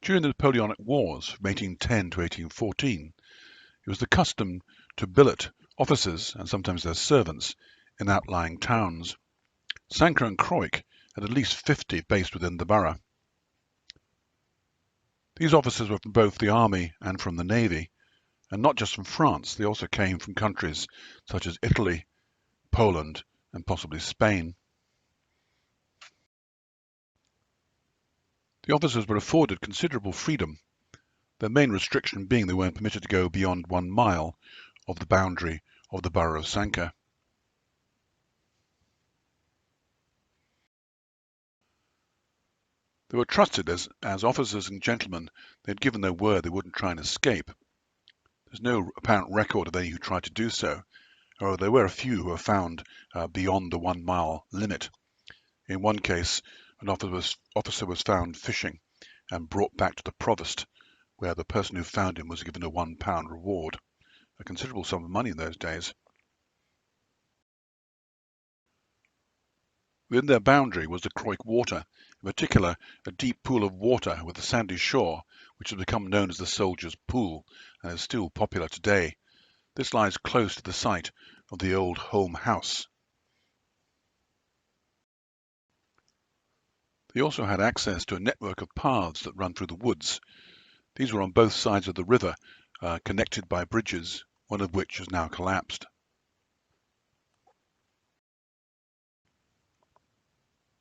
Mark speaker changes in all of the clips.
Speaker 1: During the Napoleonic Wars from 1810 to 1814, it was the custom to billet officers and sometimes their servants in outlying towns. Sanquhar and Crawick had at least 50 based within the borough. These officers were from both the army and from the navy, and not just from France, they also came from countries such as Italy, Poland, and possibly Spain. The officers were afforded considerable freedom, their main restriction being they weren't permitted to go beyond 1 mile of the boundary of the borough of Sanquhar. They were trusted as officers and gentlemen. They had given their word they wouldn't try and escape. There's no apparent record of any who tried to do so, however there were a few who were found beyond the 1 mile limit. In one case, an officer was found fishing and brought back to the provost, where the person who found him was given a £1 reward, a considerable sum of money in those days. Within their boundary was the Crawick Water, in particular a deep pool of water with a sandy shore, which has become known as the Soldiers' Pool and is still popular today. This lies close to the site of the old Holm House. They also had access to a network of paths that run through the woods. These were on both sides of the river, connected by bridges, one of which has now collapsed.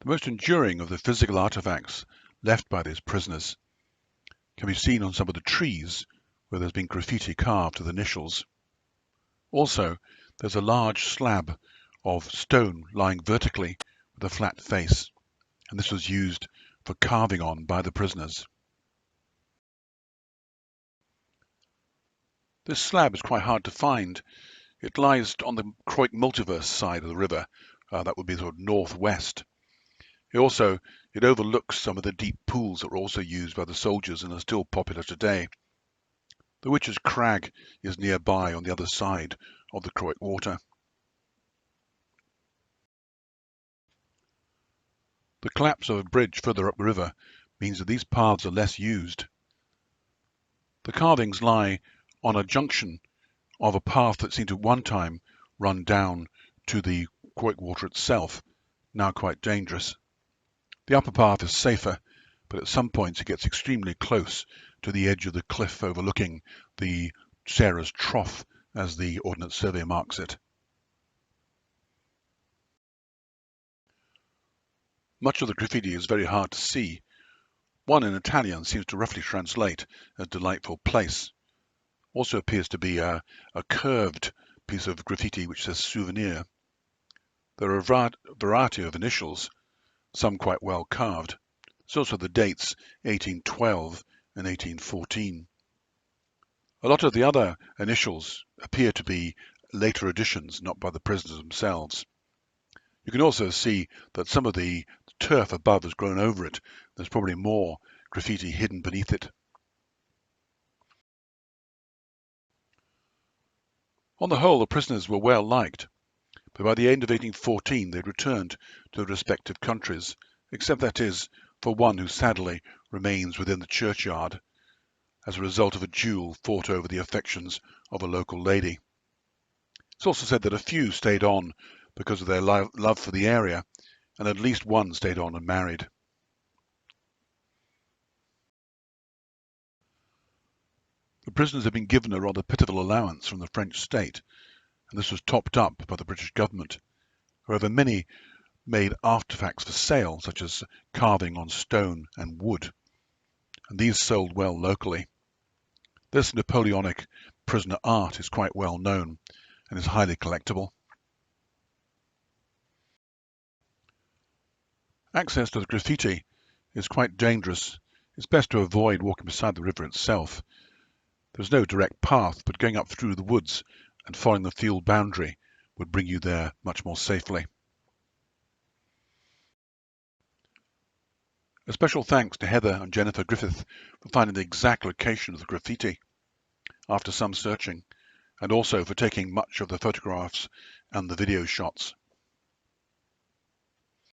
Speaker 1: The most enduring of the physical artifacts left by these prisoners can be seen on some of the trees where there's been graffiti carved with initials. Also, there's a large slab of stone lying vertically with a flat face, and this was used for carving on by the prisoners. This slab is quite hard to find. It lies on the Crawick multiverse side of the river, that would be sort of northwest. It overlooks some of the deep pools that were also used by the soldiers and are still popular today. The Witch's Crag is nearby on the other side of the Crawick Water. The collapse of a bridge further up the river means that these paths are less used. The carvings lie on a junction of a path that seemed to one time run down to the Crawick Water itself, now quite dangerous. The upper path is safer, but at some points it gets extremely close to the edge of the cliff overlooking the Sarah's Trough, as the Ordnance Survey marks it. Much of the graffiti is very hard to see. One in Italian seems to roughly translate as delightful place. Also appears to be a curved piece of graffiti which says souvenir. There are a variety of initials, some quite well carved. There's also the dates 1812 and 1814. A lot of the other initials appear to be later additions, not by the prisoners themselves. You can also see that some of the turf above has grown over it. There's probably more graffiti hidden beneath it. On the whole, the prisoners were well liked, but by the end of 1814 they'd returned to their respective countries, except that is, for one who sadly remains within the churchyard as a result of a duel fought over the affections of a local lady. It's also said that a few stayed on because of their love for the area, and at least one stayed on and married. The prisoners had been given a rather pitiful allowance from the French state, and this was topped up by the British government. However, many made artifacts for sale, such as carving on stone and wood, and these sold well locally. This Napoleonic prisoner art is quite well known and is highly collectible. Access to the graffiti is quite dangerous. It's best to avoid walking beside the river itself. There's no direct path, but going up through the woods and following the field boundary would bring you there much more safely. A special thanks to Heather and Jennifer Griffith for finding the exact location of the graffiti after some searching, and also for taking much of the photographs and the video shots.